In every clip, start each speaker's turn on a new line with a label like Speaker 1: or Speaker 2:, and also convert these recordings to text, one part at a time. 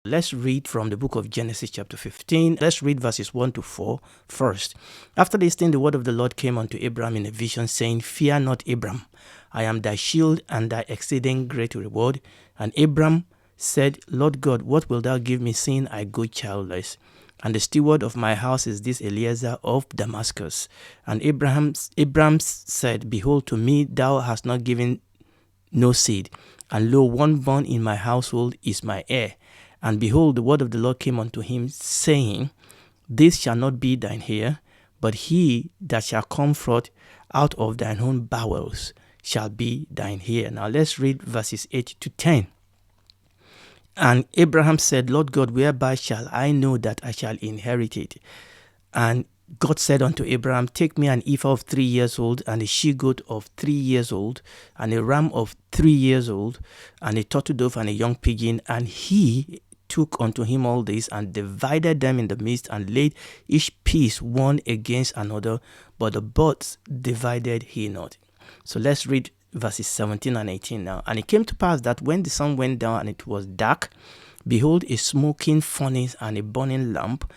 Speaker 1: Let's read from the book of Genesis chapter 15. Let's read verses 1 to 4 first. After this thing, the word of the Lord came unto Abram in a vision, saying, Fear not, Abram. I am thy shield and thy exceeding great reward. And Abram said, Lord God, what wilt thou give me, seeing I go childless? And the steward of my house is this Eliezer of Damascus. And Abraham said, Behold, to me thou hast not given no seed, and lo, one born in my household is my heir. And behold, the word of the Lord came unto him, saying, This shall not be thine heir, but he that shall come forth out of thine own bowels shall be thine heir. Now let's read verses 8 to 10. And Abraham said, Lord God, whereby shall I know that I shall inherit it? And God said unto Abraham, Take me an ephah of 3 years old, and a she-goat of 3 years old, and a ram of 3 years old, and a turtle dove and a young pigeon. And he took unto him all this, and divided them in the midst, and laid each piece one against another, but the birds divided he not. So let's read verses 17 and 18 now. And it came to pass that when the sun went down and it was dark, behold, a smoking furnace and a burning lamp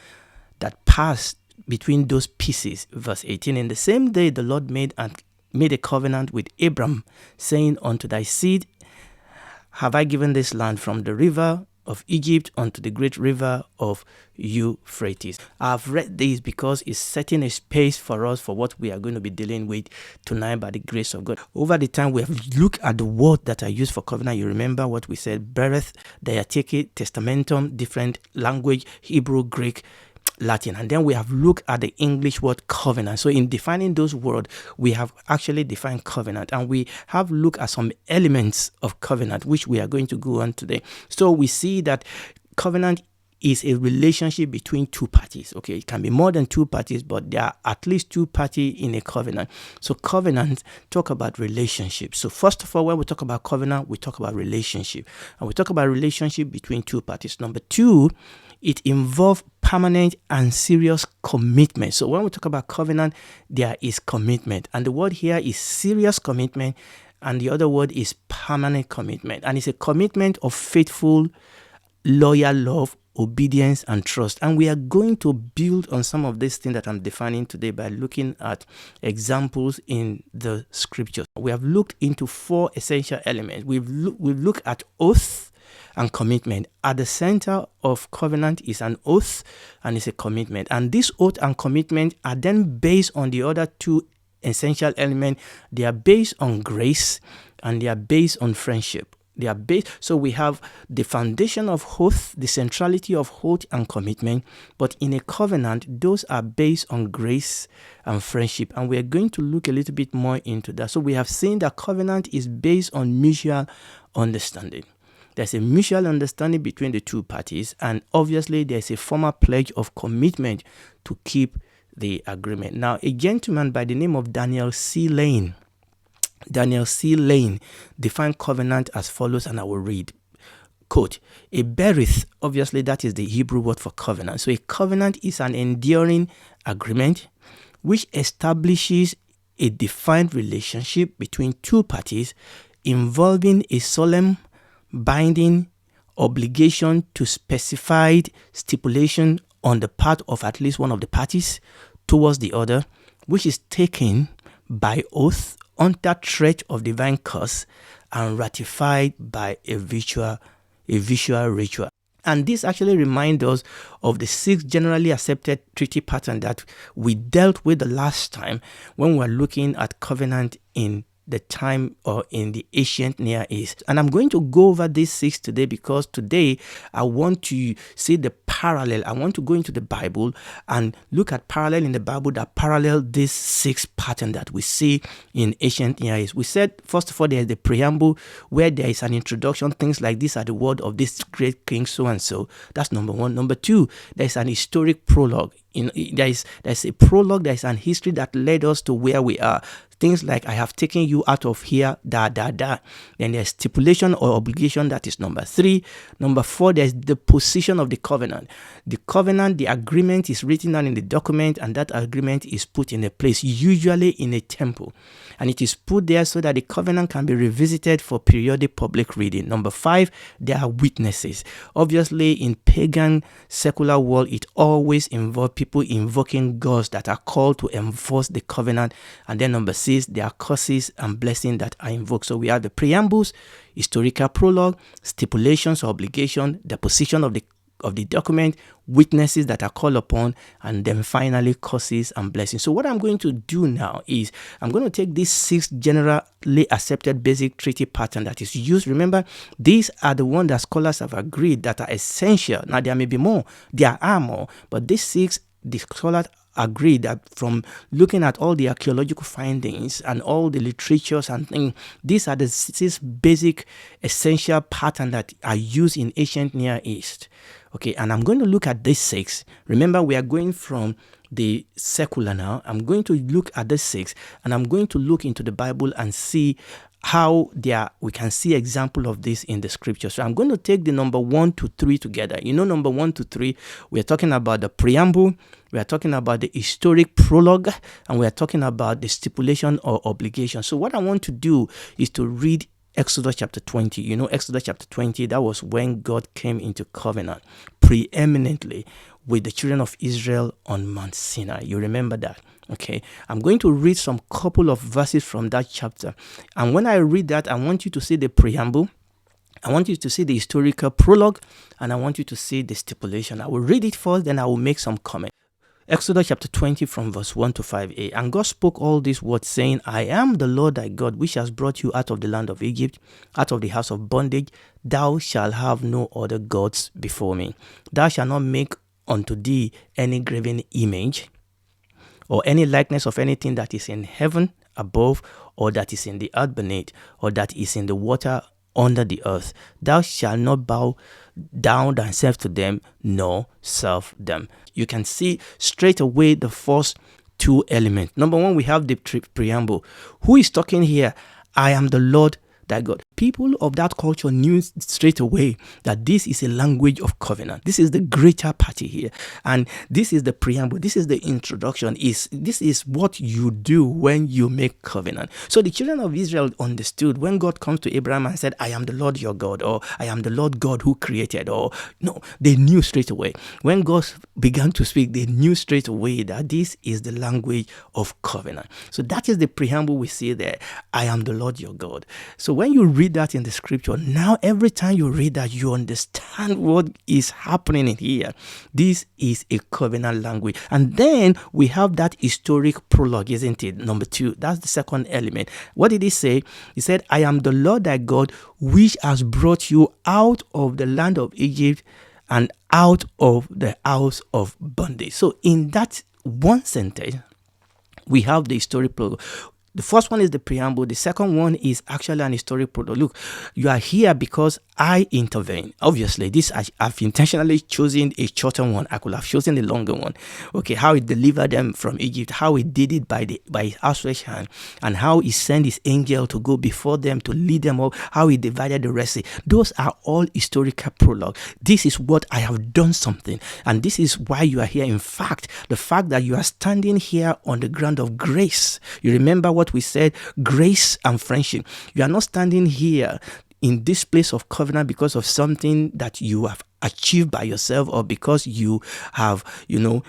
Speaker 1: that passed between those pieces. Verse 18, in the same day the Lord made a covenant with Abram, saying, Unto thy seed have I given this land, from the river of Egypt unto the great river of Euphrates. I've read this because it's setting a space for us for what we are going to be dealing with tonight by the grace of God. Over the time we have looked at the word that are used for covenant. You remember what we said: bereth, diatheke, testamentum, different language, Hebrew, Greek, Latin. And then we have looked at the English word covenant. So in defining those words, we have actually defined covenant, and we have looked at some elements of covenant, which we are going to go on today. So we see that covenant is a relationship between two parties. Okay, it can be more than two parties, but there are at least two parties in a covenant. So covenants talk about relationships. So first of all, when we talk about covenant, we talk about relationship, and we talk about relationship between two parties. Number two, it involves permanent and serious commitment. So when we talk about covenant, there is commitment. And the word here is serious commitment, and the other word is permanent commitment. And it's a commitment of faithful, loyal love, obedience, and trust. And we are going to build on some of these things that I'm defining today by looking at examples in the scriptures. We have looked into 4 essential elements. We've looked at oath and commitment. At the center of covenant is an oath and it's a commitment. And this oath and commitment are then based on the other 2 essential elements. They are based on grace and they are based on friendship. They are based. So we have the foundation of oath, the centrality of oath and commitment. But in a covenant, those are based on grace and friendship. And we are going to look a little bit more into that. So we have seen that covenant is based on mutual understanding. There's a mutual understanding between the two parties, and obviously there's a formal pledge of commitment to keep the agreement. Now, a gentleman by the name of Daniel C. Lane defined covenant as follows, and I will read. Quote, a berith, obviously that is the Hebrew word for covenant. So a covenant is an enduring agreement which establishes a defined relationship between two parties involving a solemn, binding obligation to specified stipulation on the part of at least one of the parties towards the other, which is taken by oath under threat of divine curse and ratified by a visual ritual. And this actually reminds us of the 6 generally accepted treaty pattern that we dealt with the last time when we were looking at covenant in the time or in the ancient Near East. And I'm going to go over these 6 today because today I want to see the parallel. I want to go into the Bible and look at parallel in the Bible that parallel this 6 pattern that we see in ancient Near East. We said, first of all, there is the preamble where there is an introduction, things like these are the word of this great king so-and-so. That's number 1. Number 2, there's an historic prologue. There's a prologue, there's an history that led us to where we are. Things like, I have taken you out of here, Then there's stipulation or obligation, that is number 3. Number 4, there's the position of the covenant. The covenant, the agreement is written down in the document, and that agreement is put in a place, usually in a temple. And it is put there so that the covenant can be revisited for periodic public reading. Number 5, there are witnesses. Obviously, in pagan secular world, it always involves people invoking gods that are called to enforce the covenant. And then number 6, there are curses and blessings that are invoked. So we have the preambles, historical prologue, stipulations, obligation, the position of the document, witnesses that are called upon, and then finally curses and blessings. So what I'm going to do now is I'm going to take these 6 generally accepted basic treaty pattern that is used. Remember, these are the ones that scholars have agreed that are essential. Now there may be more, there are more, but these 6, the scholars agree that from looking at all the archaeological findings and all the literatures and things, these are the 6 basic essential patterns that are used in ancient Near East. Okay, and I'm going to look at these 6. Remember, we are going from the secular now. I'm going to look at the 6, and I'm going to look into the Bible and see how we can see example of this in the scripture. So I'm going to take the number 1 to 3 together. Number 1 to 3, we're talking about the preamble, we are talking about the historic prologue, and we are talking about the stipulation or obligation. So what I want to do is to read Exodus chapter 20. Exodus chapter 20, that was when God came into covenant preeminently with the children of Israel on Mount Sinai. You remember that? Okay, I'm going to read some couple of verses from that chapter. And when I read that, I want you to see the preamble, I want you to see the historical prologue, and I want you to see the stipulation. I will read it first, then I will make some comment. Exodus chapter 20 from verse 1 to 5a. And God spoke all these words, saying, I am the Lord thy God, which has brought you out of the land of Egypt, out of the house of bondage. Thou shalt have no other gods before me. Thou shalt not make unto thee any graven image, or any likeness of anything that is in heaven above, or that is in the earth beneath, or that is in the water under the earth. Thou shalt not bow down thyself to them, nor serve them. You can see straight away the first 2 elements. Number 1, we have the preamble. Who is talking here? I am the Lord thy God. People of that culture knew straight away that this is a language of covenant. This is the greater party here. And this is the preamble. This is the introduction. This is what you do when you make covenant. So the children of Israel understood when God comes to Abraham and said, I am the Lord your God, or I am the Lord God who created, or no, they knew straight away. When God began to speak, they knew straight away that this is the language of covenant. So that is the preamble we see there. I am the Lord your God. So when you read that in the scripture, now every time you read that, you understand what is happening in here. This is a covenant language. And then we have that historic prologue, isn't it? Number 2, that's the second element. What did he say? He said, I am the Lord thy God, which has brought you out of the land of Egypt and out of the house of bondage. So in that one sentence, we have the historic prologue. The first one is the preamble. The second one is actually an historic prologue. Look, you are here because I intervene. Obviously, I've intentionally chosen a shorter one. I could have chosen a longer one. Okay, how he delivered them from Egypt, how he did it by his outstretched hand, and how he sent his angel to go before them to lead them up, how he divided the Red Sea. Those are all historical prologue. This is what I have done something, and this is why you are here. In fact, the fact that you are standing here on the ground of grace. You remember what we said, grace and friendship. You are not standing here in this place of covenant because of something that you have achieved by yourself, or because you have, you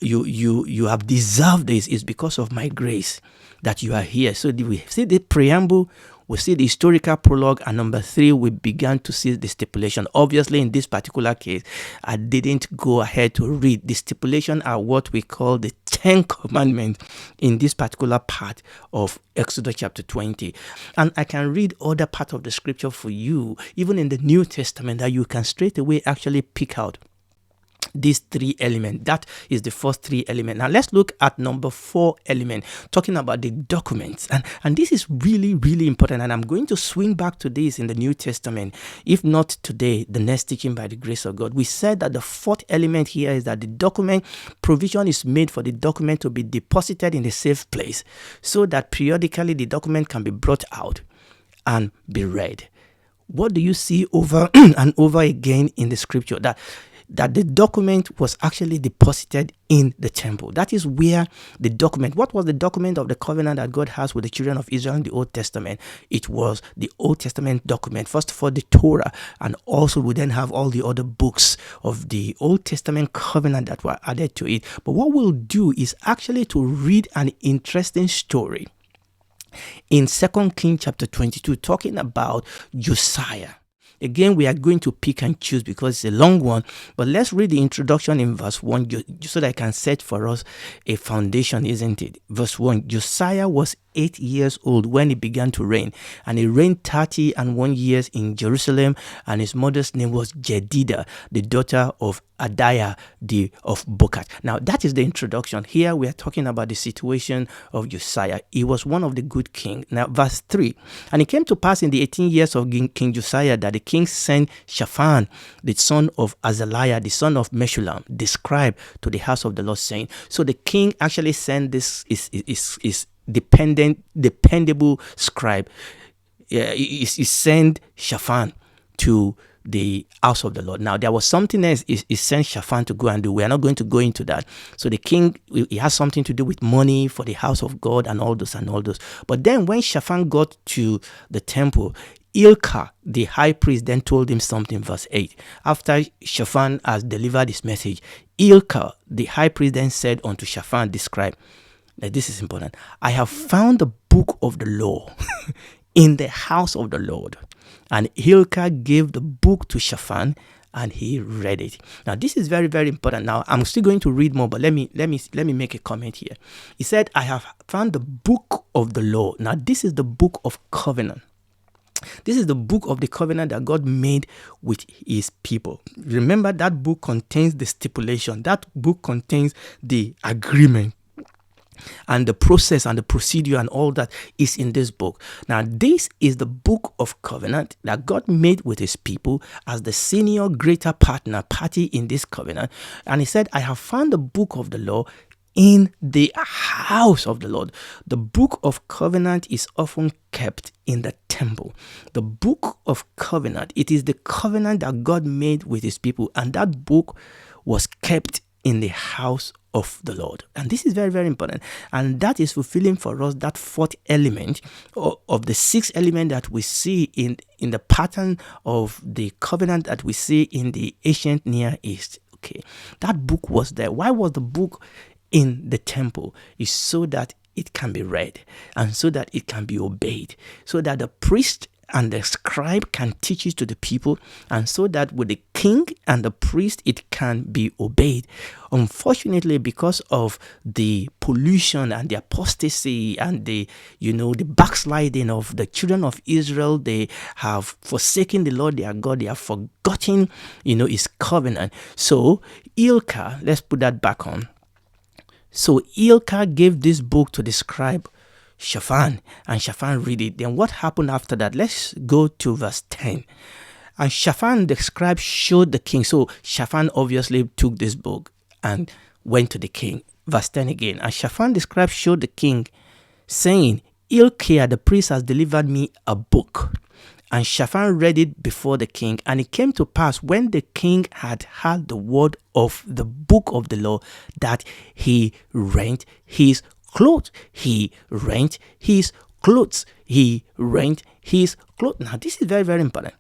Speaker 1: have deserved this. It's because of my grace that you are here. So we see the preamble, we see the historical prologue, and number 3, we began to see the stipulation. Obviously, in this particular case, I didn't go ahead to read. The stipulation are what we call the 10 commandments in this particular part of Exodus chapter 20. And I can read other part of the scripture for you, even in the New Testament, that you can straight away actually pick out these 3 elements. That is the first 3 elements. Now let's look at number 4 element, talking about the documents. And this is really, really important. And I'm going to swing back to this in the New Testament. If not today, the next teaching by the grace of God. We said that the 4th element here is that the document provision is made for the document to be deposited in a safe place, so that periodically the document can be brought out and be read. What do you see over and over again in the scripture? That that the document was actually deposited in the temple. That is where the document, what was the document of the covenant that God has with the children of Israel in the Old Testament? It was the Old Testament document. First of all, the Torah, and also we then have all the other books of the Old Testament covenant that were added to it. But what we'll do is actually to read an interesting story in 2 Kings chapter 22, talking about Josiah. Again, we are going to pick and choose because it's a long one, but let's read the introduction in verse 1 so that I can set for us a foundation, isn't it? Verse 1, Josiah was 8 years old when he began to reign, and he reigned 31 years in Jerusalem, and his mother's name was Jedidah, the daughter of Adiah of Bokat. Now, that is the introduction. Here we are talking about the situation of Josiah. He was one of the good kings. Now, verse 3, and it came to pass in the 18 years of King Josiah that the king sent Shaphan, the son of Azaliah, the son of Meshullam, the scribe, to the house of the Lord, saying, so the king actually sent this is dependable scribe. He sent Shaphan to the house of the Lord. Now, there was something else he sent Shaphan to go and do. We are not going to go into that. So the king, he has something to do with money for the house of God and all those. But then when Shaphan got to the temple, Ilka, the high priest, then told him something, verse 8. After Shaphan has delivered his message, Ilka, the high priest, then said unto Shaphan, the scribe, this is important, I have found the book of the law in the house of the Lord. And Hilkiah gave the book to Shaphan, and he read it. Now, this is very, very important. Now, I'm still going to read more, but let me make a comment here. He said, I have found the book of the law. Now, this is the book of covenant. This is the book of the covenant that God made with his people. Remember, that book contains the stipulation. That book contains the agreement. And the process and the procedure and all that is in this book. Now, this is the book of covenant that God made with his people as the senior greater party in this covenant. And he said, I have found the book of the law in the house of the Lord. The book of covenant is often kept in the temple. The book of covenant, it is the covenant that God made with his people. And that book was kept in the house of the Lord. And this is very, very important. And that is fulfilling for us that fourth element of the sixth element that we see in the pattern of the covenant that we see in the ancient Near East. Okay, that book was there. Why was the book in the temple? Is so that it can be read and so that it can be obeyed, so that the priest and the scribe can teach it to the people, and so that with the king and the priest it can be obeyed. Unfortunately, because of the pollution and the apostasy and the backsliding of the children of Israel, they have forsaken the Lord their God. They have forgotten his covenant. So Ilka, let's put that back on. So Ilka gave this book to the scribe Shaphan, and Shaphan read it. Then what happened after that? Let's go to verse 10. And Shaphan the scribe showed the king. So Shaphan obviously took this book and went to the king. Verse 10 again. And Shaphan the scribe showed the king, saying, Ilkiah the priest has delivered me a book. And Shaphan read it before the king. And it came to pass, when the king had heard the word of the book of the law, that he rent his clothes. He rent his clothes. He rent his clothes. Now, this is very, very important.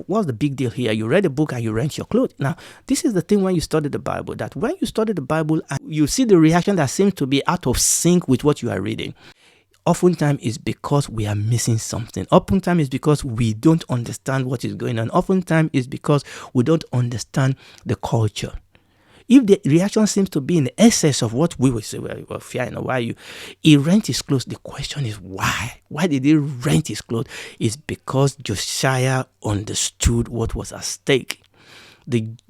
Speaker 1: What's the big deal here? You read a book and you rent your clothes. Now, this is the thing when you study the Bible, that when you study the Bible and you see the reaction that seems to be out of sync with what you are reading, oftentimes it's because we are missing something. Oftentimes it's because we don't understand what is going on. Oftentimes it's because we don't understand the culture. If the reaction seems to be in excess of what we will say, well, fear, why he rent his clothes. The question is why? Why did he rent his clothes? It's because Josiah understood what was at stake.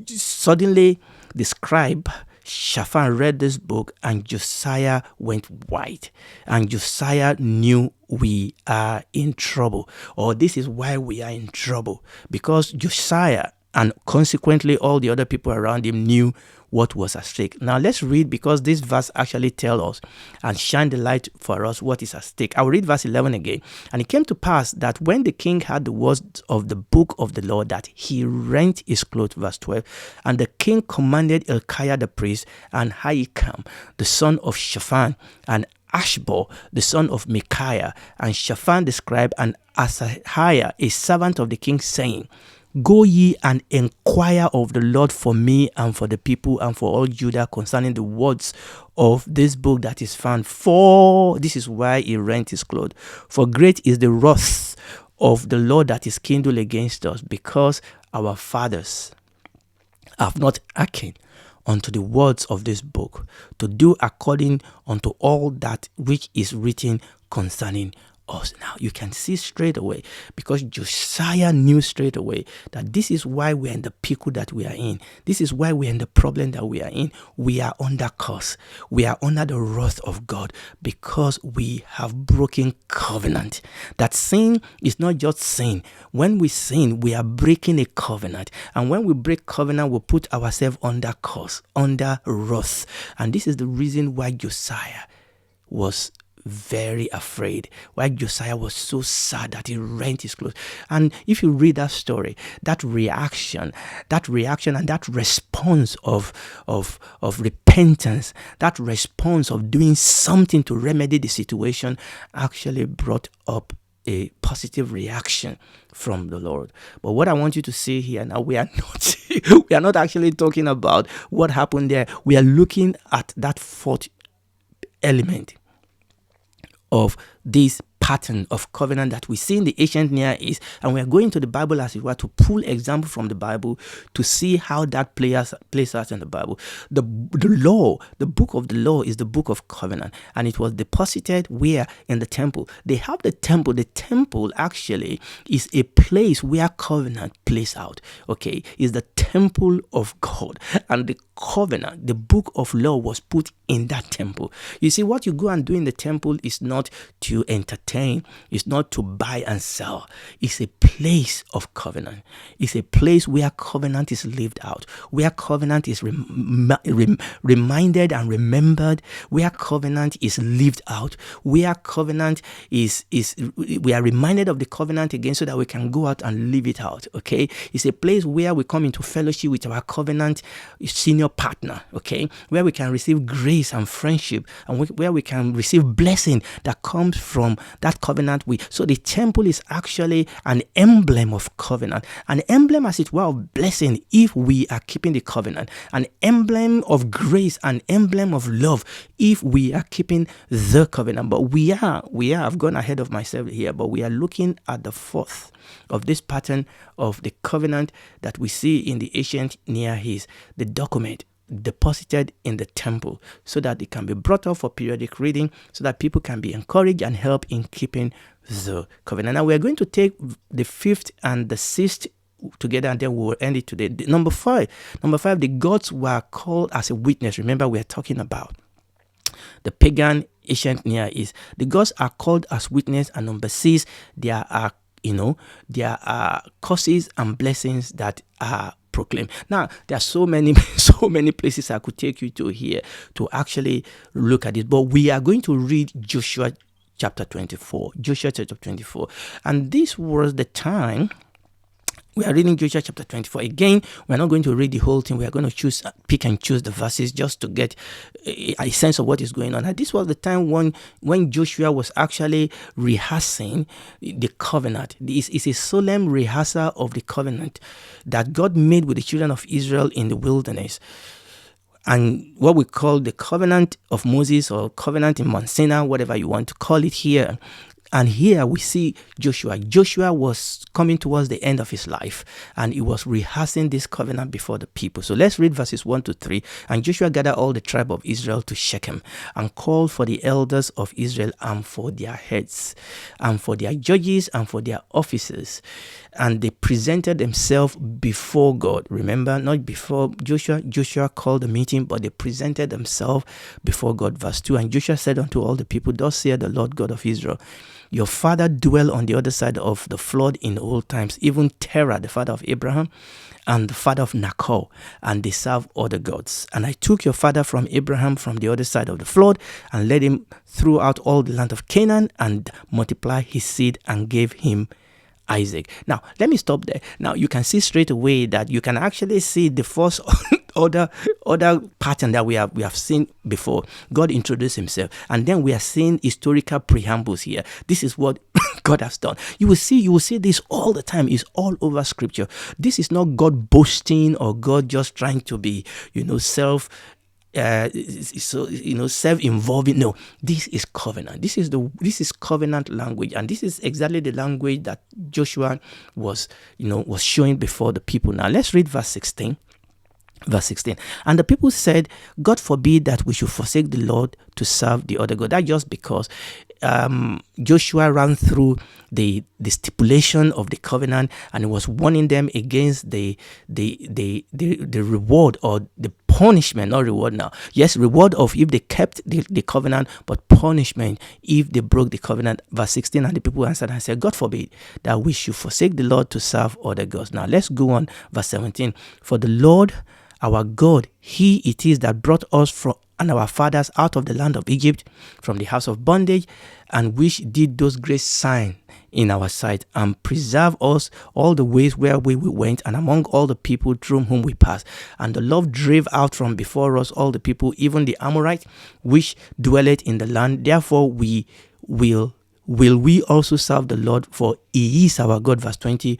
Speaker 1: Suddenly, the scribe Shaphan read this book, and Josiah went white. And Josiah knew we are in trouble, or this is why we are in trouble, because Josiah and consequently all the other people around him knew what was at stake. Now let's read, because this verse actually tells us and shine the light for us what is at stake. I'll read verse 11 again. And it came to pass that when the king heard the words of the book of the law, that he rent his clothes, verse 12. And the king commanded Hilkiah the priest, and Ahikam the son of Shaphan, and Ashbor the son of Micaiah, and Shaphan the scribe, and Asahiah a servant of the king, saying, Go ye and inquire of the Lord for me and for the people and for all Judah concerning the words of this book that is found. For this is why he rent his clothes. For great is the wrath of the Lord that is kindled against us, because our fathers have not hearkened unto the words of this book, to do according unto all that which is written concerning us. Now you can see straight away, because Josiah knew straight away that this is why we're in the pickle that we are in. This is why we're in the problem that we are in. We are under curse. We are under the wrath of God, because we have broken covenant. That sin is not just sin. When we sin, we are breaking a covenant. And when we break covenant, we put ourselves under curse, under wrath. And this is the reason why Josiah was very afraid, why Josiah was so sad that he rent his clothes. And if you read that story, that reaction and that response of repentance, that response of doing something to remedy the situation, actually brought up a positive reaction from the Lord. But what I want you to see here now, we are not actually talking about what happened there. We are looking at that fourth element of this pattern of covenant that we see in the ancient Near East, and we are going to the Bible as it were to pull example from the Bible to see how that plays out in the Bible. The law, the book of the law, is the book of covenant, and it was deposited where? In the temple. They have the temple. The temple actually is a place where covenant plays out. Okay, is the temple of God, and the covenant, the book of law, was put in that temple. You see, what you go and do in the temple is not to entertain, it's not to buy and sell. It's a place of covenant. It's a place where covenant is lived out, where covenant is reminded and remembered, where covenant is lived out, where covenant is we are reminded of the covenant again, so that we can go out and live it out. Okay, it's a place where we come into fellowship with our covenant senior partner, okay, where we can receive grace and friendship, and where we can receive blessing that comes from that covenant. So the temple is actually an emblem of covenant, an emblem, as it were, of blessing if we are keeping the covenant, an emblem of grace, an emblem of love if we are keeping the covenant. But we are, I've gone ahead of myself here, but we are looking at the fourth of this pattern of the covenant that we see in the ancient Near East, the document deposited in the temple, so that it can be brought up for periodic reading, so that people can be encouraged and help in keeping the covenant. Now we're going to take the fifth and the sixth together, and then we will end it today. Number five, the gods were called as a witness. Remember, we are talking about the pagan ancient Near East. The gods are called as witness, and number six, there are curses and blessings that are proclaimed. Now, there are so many places I could take you to here to actually look at it, but we are going to read Joshua chapter 24. And this was the time. We are reading Joshua chapter 24. Again, we're not going to read the whole thing. We are going to pick and choose the verses just to get a sense of what is going on. And this was the time when Joshua was actually rehearsing the covenant. This is a solemn rehearsal of the covenant that God made with the children of Israel in the wilderness. And what we call the covenant of Moses, or covenant in Mount Sinai, whatever you want to call it here. And here we see Joshua. Joshua was coming towards the end of his life, and he was rehearsing this covenant before the people. So let's read verses 1-3. And Joshua gathered all the tribe of Israel to Shechem, and called for the elders of Israel, and for their heads, and for their judges, and for their officers. And they presented themselves before God. Remember, not before Joshua. Joshua called the meeting, but they presented themselves before God. Verse 2. And Joshua said unto all the people, Thus saith the Lord God of Israel, Your father dwelt on the other side of the flood in old times, even Terah, the father of Abraham, and the father of Nahor, and they served other gods. And I took your father from Abraham from the other side of the flood, and led him throughout all the land of Canaan, and multiplied his seed, and gave him Isaac. Now, let me stop there. Now, you can see straight away that you can actually see the first other pattern that we have seen before. God introduced himself, and then we are seeing historical preambles here. This is what God has done. You will see this all the time. It's all over scripture. This is not God boasting or God just trying to be, self-involving. No, this is covenant. This is covenant language, and this is exactly the language that Joshua was showing before the people. Now let's read verse 16. Verse 16. And the people said, God forbid that we should forsake the Lord to serve the other God. That's just because Joshua ran through the stipulation of the covenant, and he was warning them against the reward or the punishment, not reward now. Yes, reward of if they kept the covenant, but punishment if they broke the covenant. Verse 16, and the people answered and said, God forbid that we should forsake the Lord to serve other gods. Now let's go on. Verse 17. For the Lord our God, he it is that brought us from and our fathers out of the land of Egypt, from the house of bondage, and which did those great signs in our sight, and preserve us all the ways whereway we went, and among all the people through whom we passed. And the Lord drave out from before us all the people, even the Amorites, which dwelleth in the land. Therefore will we also serve the Lord, for he is our God. Verse 20.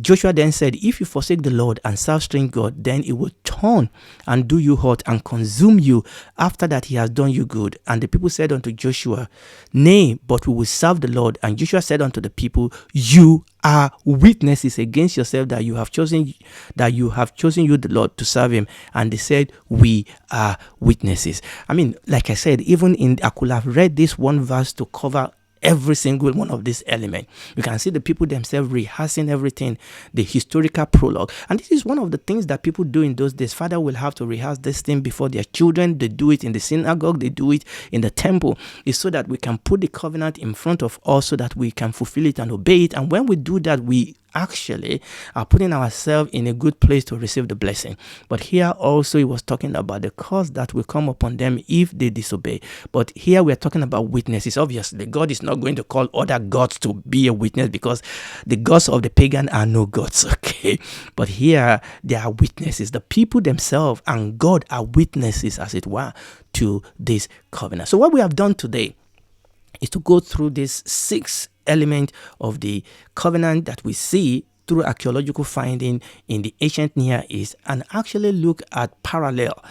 Speaker 1: Joshua then said, if you forsake the Lord and serve strange God, then it will turn and do you hurt and consume you after that he has done you good. And the people said unto Joshua, nay, but we will serve the Lord. And Joshua said unto the people, you are witnesses against yourself that you have chosen you the Lord to serve him. And they said, we are witnesses. I mean, like I said, I could have read this one verse to cover every single one of these elements. You can see the people themselves rehearsing everything, the historical prologue. And this is one of the things that people do in those days. Father will have to rehearse this thing before their children. They do it in the synagogue. They do it in the temple. It's so that we can put the covenant in front of us so that we can fulfill it and obey it. And when we do that, we actually are putting ourselves in a good place to receive the blessing. But here also he was talking about the curse that will come upon them if they disobey. But here we are talking about witnesses. Obviously, God is not going to call other gods to be a witness, because the gods of the pagan are no gods, okay? But here they are witnesses. The people themselves and God are witnesses, as it were, to this covenant. So what we have done today is to go through this 6 element of the covenant that we see through archaeological finding in the ancient Near East, and actually look at parallel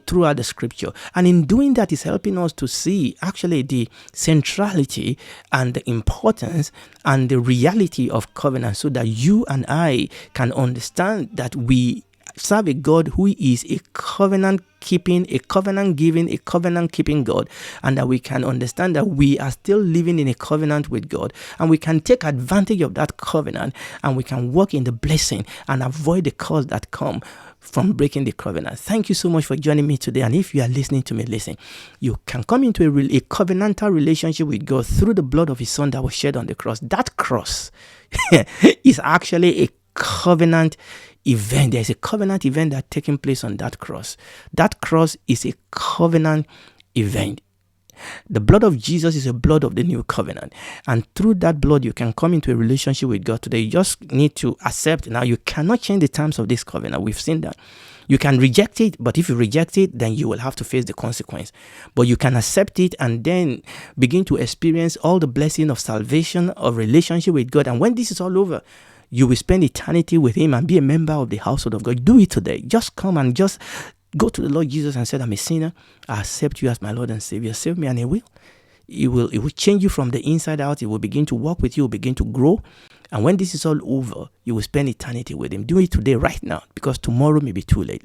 Speaker 1: throughout the scripture. And in doing that, is helping us to see actually the centrality and the importance and the reality of covenant, so that you and I can understand that we serve a God who is a covenant keeping, a covenant giving, a covenant keeping God, and that we can understand that we are still living in a covenant with God, and we can take advantage of that covenant, and we can walk in the blessing and avoid the curse that come from breaking the covenant. Thank you so much for joining me today. And if you are listening to me, listen, you can come into a covenantal relationship with God through the blood of his son that was shed on the cross. That cross is actually a covenant event. There is a covenant event that's taking place on that cross. That cross is a covenant event. The blood of Jesus is a blood of the new covenant. And through that blood, you can come into a relationship with God today. You just need to accept. Now, you cannot change the terms of this covenant. We've seen that. You can reject it, but if you reject it, then you will have to face the consequence. But you can accept it and then begin to experience all the blessing of salvation, of relationship with God. And when this is all over, you will spend eternity with him and be a member of the household of God. Do it today. Just come and just go to the Lord Jesus and say, I'm a sinner. I accept you as my Lord and Savior. Save me, and he will. It will change you from the inside out. It will begin to walk with you, will begin to grow. And when this is all over, you will spend eternity with him. Do it today, right now, because tomorrow may be too late.